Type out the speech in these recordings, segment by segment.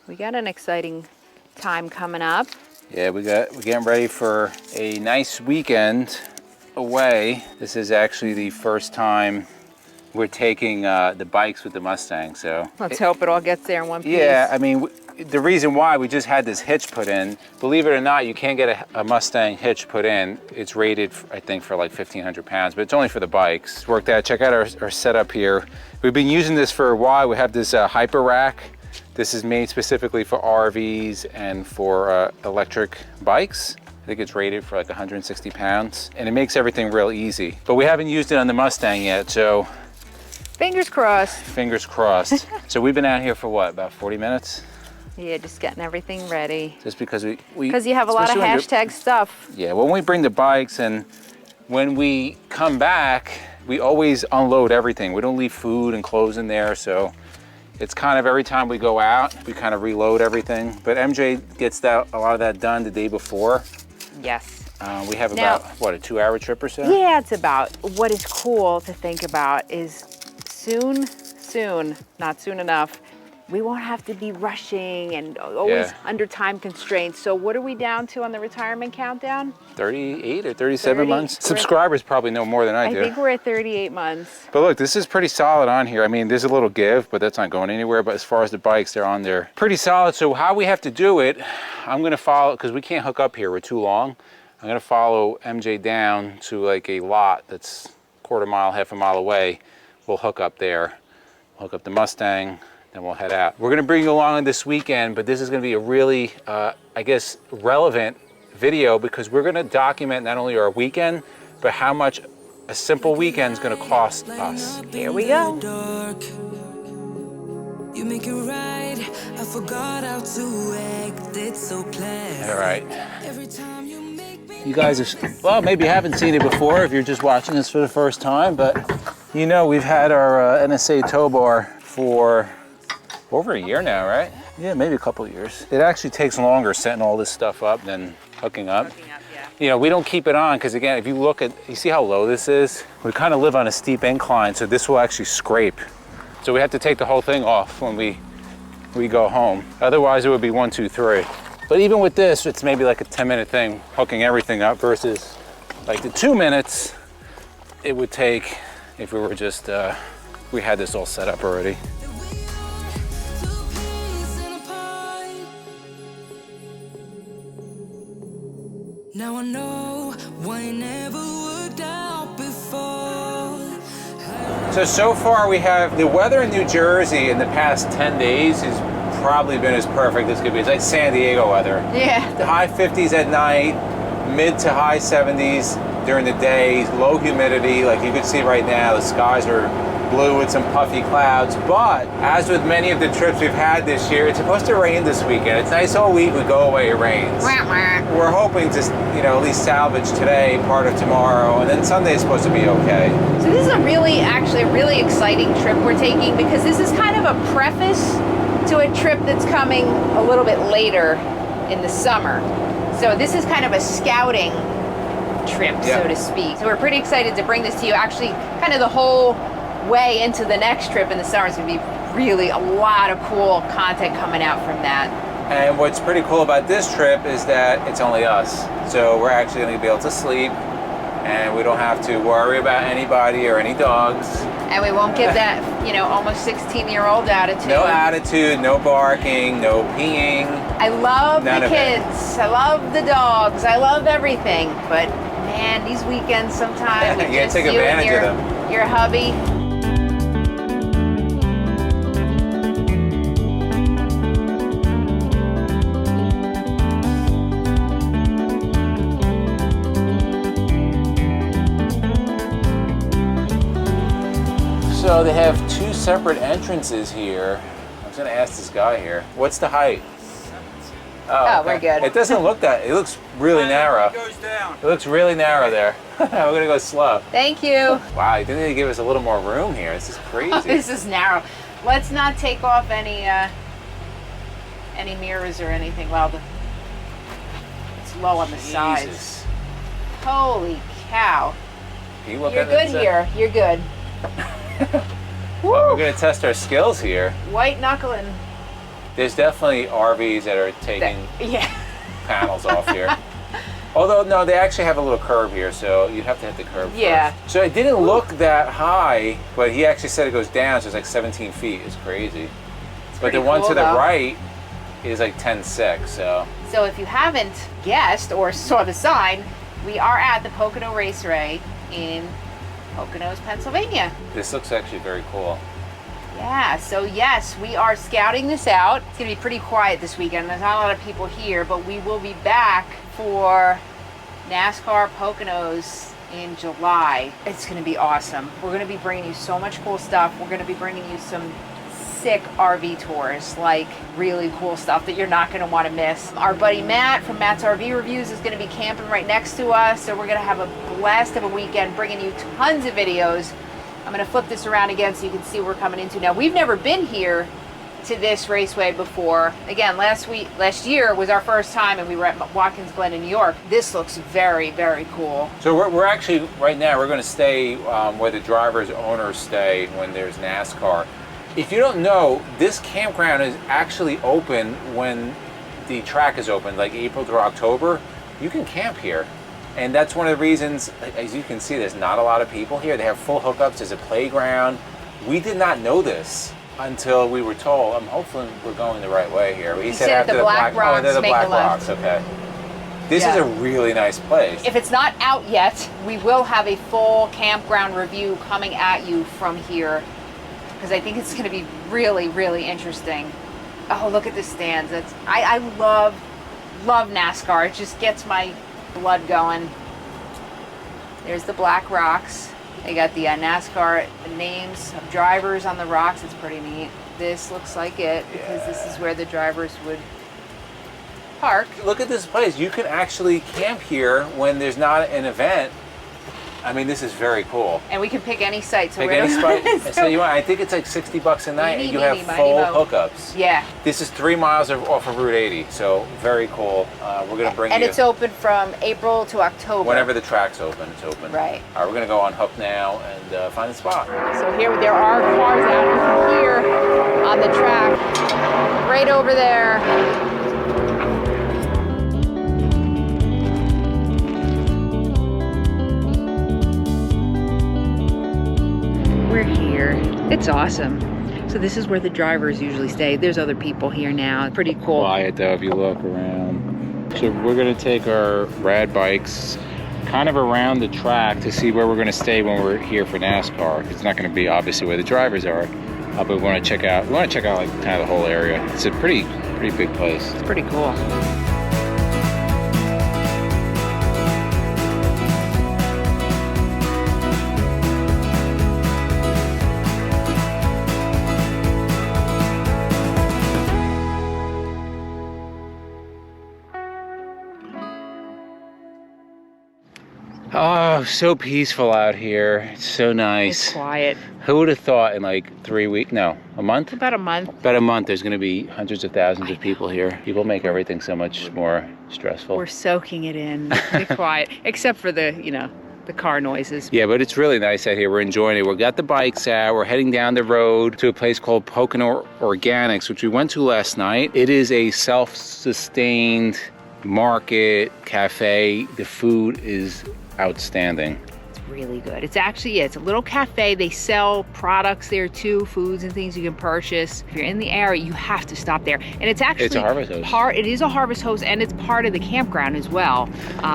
We got an exciting time coming up. Yeah, we're getting ready for a nice weekend away. This is actually the first time we're taking the bikes with the Mustang, so. Let's hope it all gets there in one piece. Yeah, I mean, the reason why we just had this hitch put in, believe it or not, you can't get a Mustang hitch put in. It's rated, I think, for like 1,500 pounds, but it's only for the bikes. Worked out, check out our setup here. We've been using this for a while. We have this hyper rack. This is made specifically for RVs and for electric bikes. I think it's rated for like 160 pounds, and it makes everything real easy. But we haven't used it on the Mustang yet, so. Fingers crossed. Fingers crossed. So we've been out here for what, about 40 minutes? Yeah, just getting everything ready. Just because we because you have a lot of hashtag stuff. Yeah, when we bring the bikes and when we come back, we always unload everything. We don't leave food and clothes in there, so it's kind of every time we go out, we kind of reload everything. But MJ gets a lot of that done the day before. Yes. We have about, what, a 2-hour trip or so? Yeah, it's about. What is cool to think about is soon, not soon enough, we won't have to be rushing and always under time constraints. So what are we down to on the retirement countdown? 38 or 37 months? Subscribers probably know more than I do. I think we're at 38 months. But look, this is pretty solid on here. I mean, there's a little give, but that's not going anywhere. But as far as the bikes, they're on there. Pretty solid. So how we have to do it, I'm gonna follow, because we can't hook up here, we're too long. I'm gonna follow MJ down to like a lot that's quarter mile, half a mile away. We'll hook up there, hook up the Mustang, then we'll head out. We're gonna bring you along this weekend, but this is gonna be a really, I guess, relevant video because we're gonna document not only our weekend, but how much a simple weekend is gonna cost us. Here we go. You make it right. I forgot how to act. It's so planned. All right. You guys are, well, maybe you haven't seen it before if you're just watching this for the first time, but you know we've had our NSA Tow bar for over a year now, right? Yeah, maybe a couple of years. It actually takes longer setting all this stuff up than hooking up. Yeah. You know, we don't keep it on because again, if you look at, you see how low this is? We kind of live on a steep incline, so this will actually scrape. So we have to take the whole thing off when we go home. Otherwise it would be 1, 2, 3. But even with this, it's maybe like a 10-minute thing, hooking everything up versus like the 2 minutes it would take if we were just, we had this all set up already. Now I know why never worked out before. So far we have, the weather in New Jersey in the past 10 days has probably been as perfect as could be. It's like San Diego weather. Yeah. The high 50s at night, mid to high 70s during the day, low humidity. Like you can see right now, the skies are blue with some puffy clouds. But as with many of the trips we've had this year, it's supposed to rain this weekend. It's nice all week, we go away, it rains. We're hoping to, you know, at least salvage today, part of tomorrow, and then Sunday is supposed to be okay. So this is actually a really exciting trip we're taking because this is kind of a preface to a trip that's coming a little bit later in the summer. So this is kind of a scouting trip, so to speak. So we're pretty excited to bring this to you. Actually, kind of the whole way into the next trip in the summer is going to be really a lot of cool content coming out from that. And what's pretty cool about this trip is that it's only us. So we're actually going to be able to sleep and we don't have to worry about anybody or any dogs. And we won't get that, you know, almost 16-year-old attitude. No attitude, no barking, no peeing. I love the kids. I love the dogs. I love everything. But man, these weekends sometimes you gotta take advantage of them. Your hubby. So they have 2 separate entrances here. I was going to ask this guy here. What's the height? Oh, we're good. It doesn't look that. It looks really narrow. It goes down. It looks really narrow there. We're going to go slow. Thank you. Wow, you didn't even give us a little more room here. This is crazy. Oh, this is narrow. Let's not take off any mirrors or anything. Well, it's low on the sides. Holy cow. You're good here. You're good. Well, we're going to test our skills here. White knuckling. There's definitely RVs that are taking panels off here. Although, no, they actually have a little curve here, so you'd have to hit the curve first. So it didn't look that high, but he actually said it goes down, so it's like 17 feet. It's crazy. But the one to the right is like 10.6, so. So if you haven't guessed or saw the sign, we are at the Pocono Raceway in Poconos, Pennsylvania. This looks actually very cool. Yeah, so yes, we are scouting this out. It's gonna be pretty quiet this weekend. There's not a lot of people here, but we will be back for NASCAR Poconos in July. It's gonna be awesome. We're gonna be bringing you so much cool stuff. We're gonna be bringing you some sick RV tours, like really cool stuff that you're not gonna wanna miss. Our buddy Matt from Matt's RV Reviews is gonna be camping right next to us, so we're gonna have a blast of a weekend bringing you tons of videos. I'm gonna flip this around again so you can see what we're coming into. Now, we've never been here to this raceway before. Again, last year was our first time, and we were at Watkins Glen in New York. This looks very, very cool. So we're actually, right now, we're gonna stay where the drivers' owners stay when there's NASCAR. If you don't know, this campground is actually open when the track is open, like April through October. You can camp here. And that's one of the reasons, as you can see, there's not a lot of people here. They have full hookups, there's a playground. We did not know this until we were told. I'm hoping we're going the right way here. He said after the Black Rocks, they're the make Black a left. Rocks, okay. This is a really nice place. If it's not out yet, we will have a full campground review coming at you from here, because I think it's gonna be really, really interesting. Oh, look at the stands. I love NASCAR. It just gets my blood going. There's the Black Rocks. They got the NASCAR names of drivers on the rocks. It's pretty neat. This looks like it, because this is where the drivers would park. Look at this place. You can actually camp here when there's not an event. I mean, this is very cool. And we can pick any site. So pick any site. So you want, I think it's like $60 a night, and you have full hookups. Yeah. This is 3 miles off of Route 80, so very cool. We're gonna bring you. And it's open from April to October. Whenever the track's open, it's open. Right. All right, we're gonna go on Hook now and find a spot. So here there are cars out here on the track, right over there. We're here. It's awesome. So this is where the drivers usually stay. There's other people here now. Pretty cool. Quiet though if you look around. So we're gonna take our rad bikes kind of around the track to see where we're gonna stay when we're here for NASCAR. It's not gonna be obviously where the drivers are, but we wanna check out like kind of the whole area. It's a pretty big place. It's pretty cool. Oh, so peaceful out here. It's so nice. It's quiet. Who would have thought in like 3 weeks? No, a month? About a month. About a month, there's going to be hundreds of thousands of people here. People make everything so much more stressful. We're soaking it in. It's quiet, except for the car noises. Yeah, but it's really nice out here. We're enjoying it. We've got the bikes out. We're heading down the road to a place called Pocono Organics, which we went to last night. It is a self-sustained market, cafe. The food is outstanding. It's really good. It's actually, it's a little cafe. They sell products there too, foods and things you can purchase. If you're in the area, you have to stop there. And it's actually a harvest host. It is a harvest host, and it's part of the campground as well.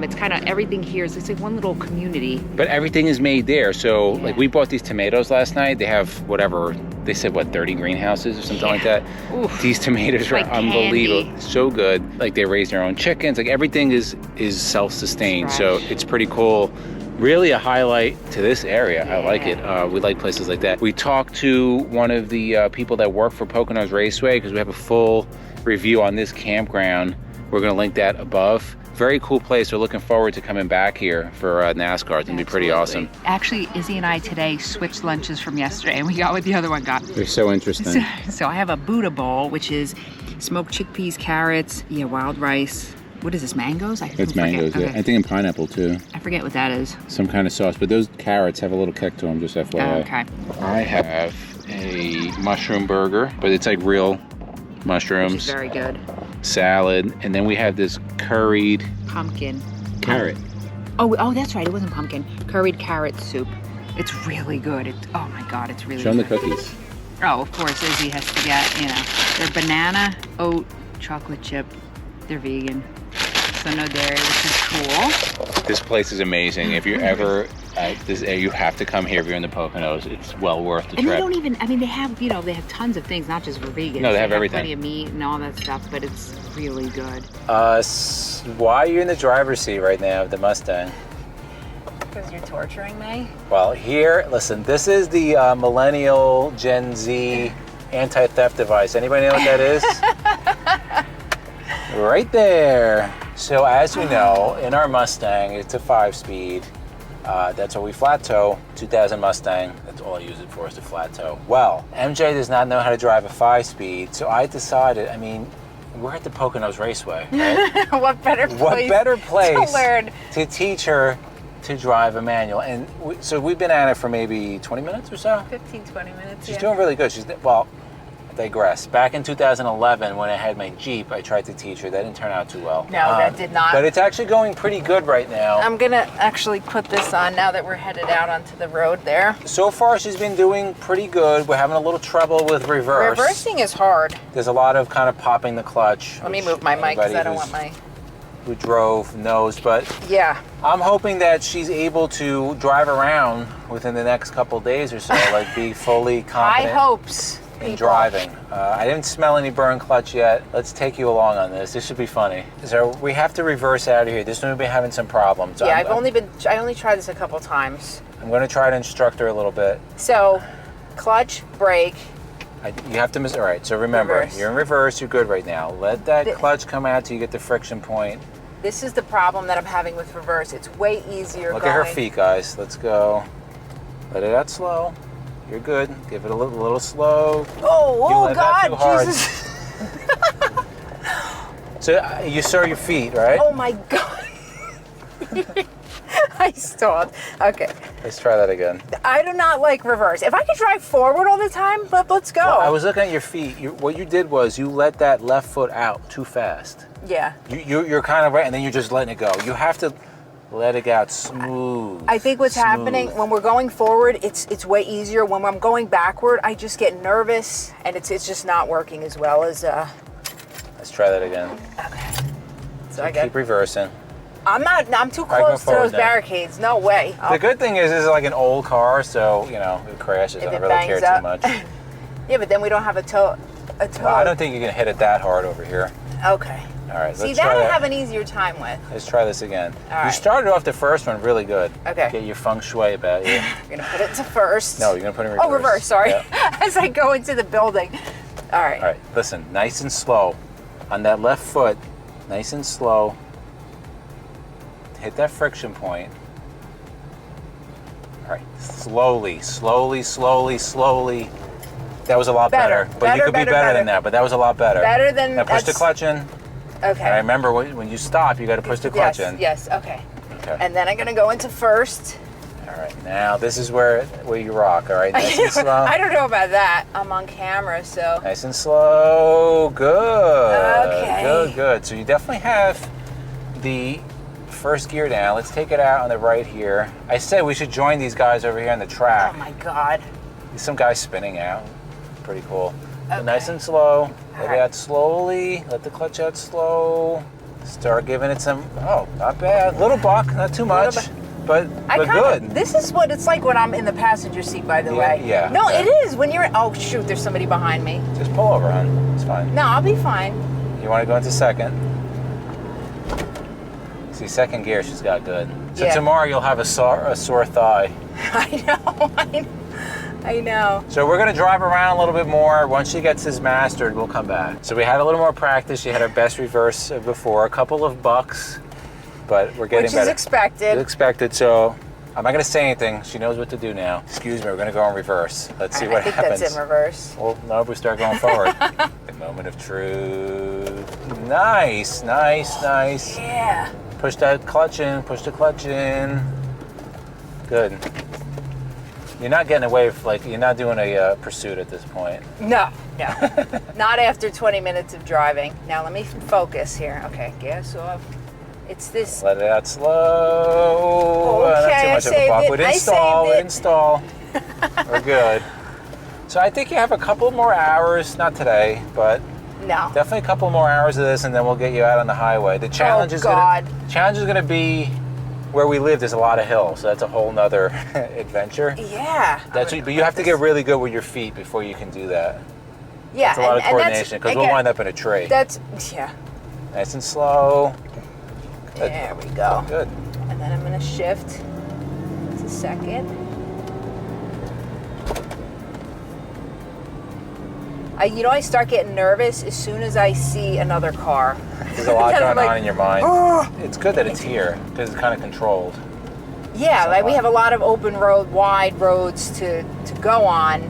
It's kind of everything here is, it's like one little community. But everything is made there. So like we bought these tomatoes last night. They have whatever, they said what, 30 greenhouses or something like that. Oof. These tomatoes are like unbelievable. Candy. So good. Like they raise their own chickens. Like everything is self-sustained. So it's pretty cool. Really a highlight to this area. I like it. We like places like that. We talked to one of the people that work for Poconos Raceway, because we have a full review on this campground. We're going to link that above. Very cool place. We're looking forward to coming back here for NASCAR. It's going to be pretty awesome. Actually, Izzy and I today switched lunches from yesterday, and we got what the other one got. They're so interesting. So I have a Buddha bowl, which is smoked chickpeas, carrots, wild rice. What is this, mangoes? It's mangoes, yeah. I think in pineapple too. I forget what that is. Some kind of sauce, but those carrots have a little kick to them, just FYI. Oh, okay. I have a mushroom burger, but it's like real mushrooms, which is very good. salad, and then we have this curried Pumpkin. carrot. Oh, that's right. It wasn't pumpkin. Curried carrot soup. It's really good. Oh my God, it's really Show them good. the cookies. Oh, of course, Izzy has to get, you know, they're banana, oat, chocolate chip. They're vegan. So no dairy, which is cool. This place is amazing. If you're ever you have to come here if you're in the Poconos. It's well worth the trip. And they don't even, I mean, they have, you know, they have tons of things, not just for vegans. No, they have everything. Plenty of meat and all that stuff, but it's really good. Why are you in the driver's seat right now of the Mustang? Because you're torturing me? Well, here, listen, this is the millennial Gen Z anti-theft device. Anybody know what that is? Right there. So as you know, in our Mustang, it's a 5-speed. That's what we flat tow, 2000 Mustang. That's all I use it for, is to flat tow. Well, MJ does not know how to drive a 5-speed, so I decided, I mean, we're at the Poconos Raceway, right? What better place to learn to teach her to drive a manual? And so we've been at it for maybe 20 minutes or so. 15, 20 minutes. She's doing really good. Well, I digress. Back in 2011, when I had my Jeep, I tried to teach her. That didn't turn out too well. No, that did not. But it's actually going pretty good right now. I'm gonna actually put this on now that we're headed out onto the road there. So far, she's been doing pretty good. We're having a little trouble with reverse. Reversing is hard. There's a lot of kind of popping the clutch. Let me move my mic because I don't want my... Who drove knows, but yeah, I'm hoping that she's able to drive around within the next couple days or so, like be fully confident. high hopes. In driving. I didn't smell any burn clutch yet. Let's take you along on this. This should be funny. So we have to reverse out of here. This one will be having some problems. Yeah, I only tried this a couple times. I'm going to try to instruct her a little bit. So, clutch, brake. You have to miss. All right. So remember, Reverse. you're in reverse. You're good right now. Let that clutch come out till you get the friction point. This is the problem that I'm having with reverse. It's way easier. Look at her feet, guys. Let's go. Let it out slow. You're good. Give it a little slow. Oh God, too hard. Jesus. So you saw your feet, right? Oh my God. I stalled. Okay. Let's try that again. I do not like reverse. If I could drive forward all the time, let's go. Well, I was looking at your feet. What you did was you let that left foot out too fast. Yeah. You're kind of right, and then you're just letting it go. You have to let it out smooth. I think what's happening when we're going forward, it's way easier. When I'm going backward, I just get nervous, and it's just not working as well as. Let's try that again. Okay. So keep reversing. I'm too close to those barricades. No way. The good thing is, this is like an old car, so you know if it crashes, I don't really care too much. Yeah, but then we don't have a tow. Well, I don't think you can hit it that hard over here. Okay. All right. See, that I have an easier time with. Let's try this again. All right. You started off the first one really good. Okay. Get your feng shui about you. You're gonna put it to first. No, you're gonna put it in reverse. Oh, reverse. Sorry. Yeah. As I go into the building. All right. All right. Listen, nice and slow. On that left foot, nice and slow. Hit that friction point. All right. Slowly, slowly, slowly, slowly. That was a lot better. But you could be better than that. But that was a lot better. Better than. Now push the clutch in. Okay. And I remember when you stop, you got to push the clutch in. Yes. Okay. Okay. And then I'm gonna go into first. All right. Now this is where you rock. All right. Nice and slow. I don't know about that. I'm on camera, so. Nice and slow. Good. Okay. Good. Good. So you definitely have the first gear down. Let's take it out on the right here. I said we should join these guys over here on the track. Oh my God. There's some guys spinning out. Pretty cool. Okay. So nice and slow. Let right. it out slowly. Let the clutch out slow. Start giving it some. Oh, not bad. Little buck, not too much, but good. This is what it's like when I'm in the passenger seat, by the way. Yeah. No, okay. it is when you're. Oh shoot! There's somebody behind me. Just pull over, hon. It's fine. No, I'll be fine. You want to go into second? See, second gear, she's got good. So tomorrow you'll have a sore thigh. I know. So we're gonna drive around a little bit more. Once she gets this mastered, we'll come back. So we had a little more practice. She had her best reverse before, a couple of bucks, but we're getting better. Which is expected. It's expected, so I'm not gonna say anything. She knows what to do now. Excuse me, we're gonna go in reverse. Let's see what happens. I think that's in reverse. Well, no, we start going forward. The moment of truth. Nice, nice, nice. Yeah. Push that clutch in, push the clutch in. Good. You're not getting away, you're not doing a pursuit at this point. No. No. Not after 20 minutes of driving. Now let me focus here. Okay, gas off. It's this. Let it out slow. Okay, not too much of a bump. We didn't stall. We didn't stall. We're good. So I think you have a couple more hours, not today, but no. Definitely a couple more hours of this, and then we'll get you out on the highway. The challenge is gonna be where we live. There's a lot of hills, so that's a whole nother adventure. Yeah. But you have to get really good with your feet before you can do that. Yeah. It's a lot of coordination because we'll wind up in a tree. Yeah. Nice and slow. Good. There we go. Good. And then I'm gonna shift. Just a second. I start getting nervous as soon as I see another car. There's a lot going on in your mind. Oh. It's good that it's here because it's kind of controlled. Yeah, like we have a lot of open road, wide roads to go on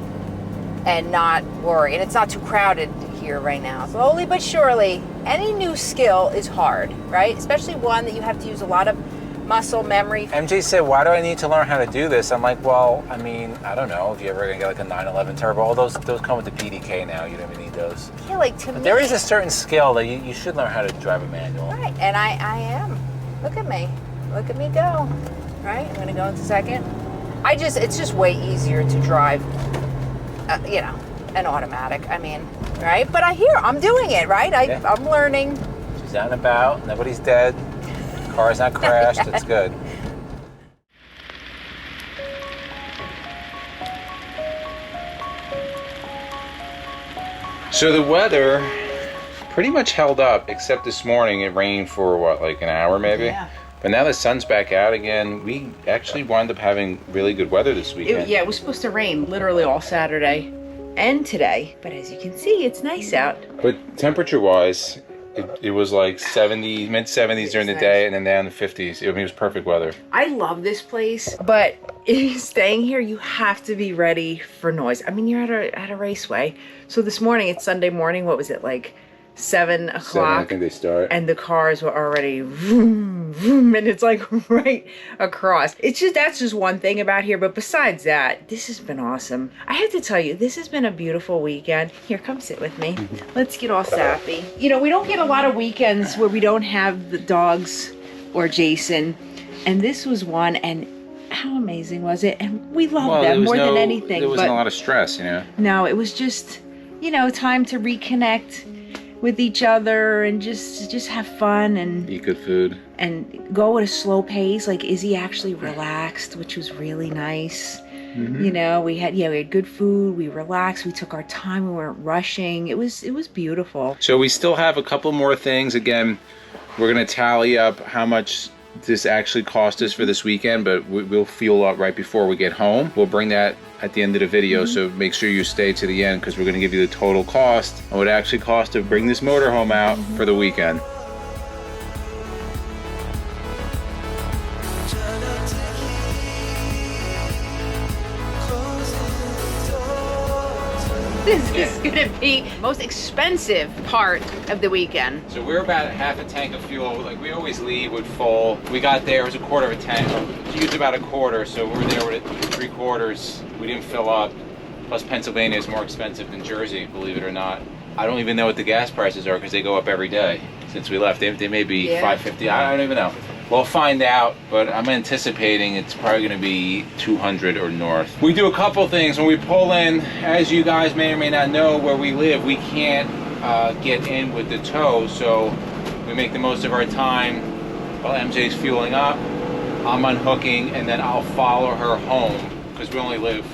and not worry. And it's not too crowded here right now. Slowly but surely, any new skill is hard, right? Especially one that you have to use a lot of muscle memory. MJ said, why do I need to learn how to do this? I'm like, well, I mean, I don't know if you're ever gonna get like a 911 turbo. All those come with the PDK now. You don't even need those. Yeah, like to me. There is a certain skill that you should learn how to drive a manual. Right, and I am. Look at me. Look at me go. Right, I'm gonna go into second. It's just way easier to drive, an automatic. I mean, right? But I'm doing it, right? I'm learning. She's out and about. Nobody's dead. Car's not crashed. It's good. So the weather pretty much held up, except this morning it rained for what, like an hour maybe? Yeah. But now the sun's back out again. We actually wound up having really good weather this weekend. It was supposed to rain literally all Saturday and today. But as you can see, it's nice out. But temperature-wise, it was like mid-70s during the day and then down to 50s. It was perfect weather. I love this place, but staying here, you have to be ready for noise. I mean, you're at a raceway. So this morning, it's Sunday morning. What was it, like 7 o'clock? 7, I think they start. And the cars were already vroom, vroom, and it's like right across. That's just one thing about here. But besides that, this has been awesome. I have to tell you, this has been a beautiful weekend. Here, come sit with me. Let's get all sappy. We don't get a lot of weekends where we don't have the dogs or Jason. And this was one, and how amazing was it? And we love them more than anything. There wasn't a lot of stress, No, it was just, time to reconnect with each other and just have fun and eat good food and go at a slow pace. Like Izzy actually relaxed, which was really nice. Mm-hmm. We had good food, we relaxed, we took our time, we weren't rushing. It was beautiful. So we still have a couple more things. Again, we're gonna tally up how much this actually cost us for this weekend, but we'll fuel up right before we get home. We'll bring that at the end of the video, so make sure you stay to the end because we're going to give you the total cost and what it actually costs to bring this motorhome out for the weekend. This is going to be the most expensive part of the weekend. So we're about half a tank of fuel. Like we always leave with full. We got there, it was a quarter of a tank. We used about a quarter, so we're there with 3/4. We didn't fill up. Plus Pennsylvania is more expensive than Jersey, believe it or not. I don't even know what the gas prices are because they go up every day since we left. They may be $5.50. I don't even know. We'll find out, but I'm anticipating it's probably going to be 200 or north. We do a couple things when we pull in. As you guys may or may not know, where we live, we can't get in with the tow, so we make the most of our time while MJ's fueling up. I'm unhooking, and then I'll follow her home because we only live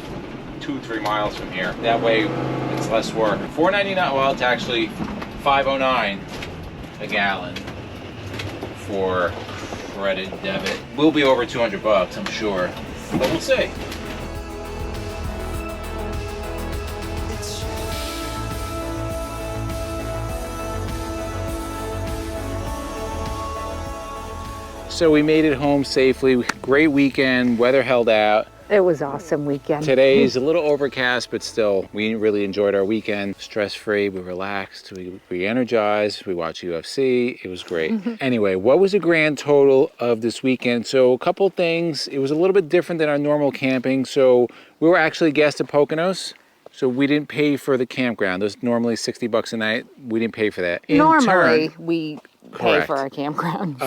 2-3 miles from here. That way, it's less work. $4.99. Well, it's actually $5.09 a gallon for credit debit. We'll be over 200 bucks, I'm sure, but we'll see. So we made it home safely. Great weekend. Weather held out. It was an awesome weekend. Today's a little overcast, but still, we really enjoyed our weekend. Stress-free, we relaxed, we re-energized, we watched UFC. It was great. Anyway, what was the grand total of this weekend? So a couple things. It was a little bit different than our normal camping. So we were actually guests at Poconos. So we didn't pay for the campground. There's normally $60 a night. We didn't pay for that. Normally, we pay Correct. for our campground.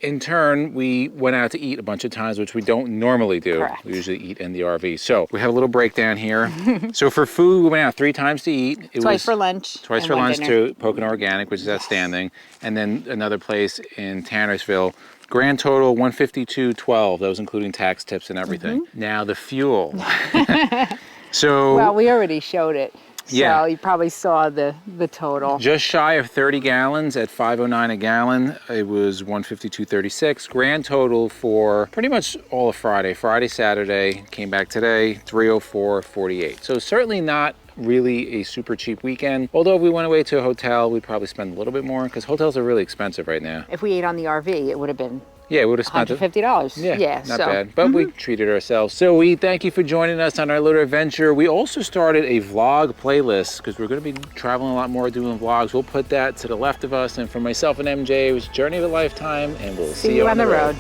In turn, we went out to eat a bunch of times, which we don't normally do. Correct. We usually eat in the RV. So we have a little breakdown here. So for food, we went out 3 times to eat. Twice for lunch. Twice and for one lunch dinner. to Pocono Organic, which is outstanding. And then another place in Tannersville. Grand total, $152.12. That was including tax, tips, and everything. Now the fuel. So Well, we already showed it. So Yeah. you probably saw the total. just shy of 30 gallons at $5.09 a gallon. It was $152.36. Grand total for pretty much all of Friday. Friday, Saturday, came back today, $304.48. So certainly not really a super cheap weekend. Although if we went away to a hotel, we'd probably spend a little bit more because hotels are really expensive right now. If we ate on the RV, it would have been Yeah, we would have spent it. $150. Yeah, not so. bad. But we treated ourselves. So we thank you for joining us on our little adventure. We also started a vlog playlist because we're going to be traveling a lot more, doing vlogs. We'll put that to the left of us. And for myself and MJ, it was Journey of a Lifetime, and we'll see you on the road.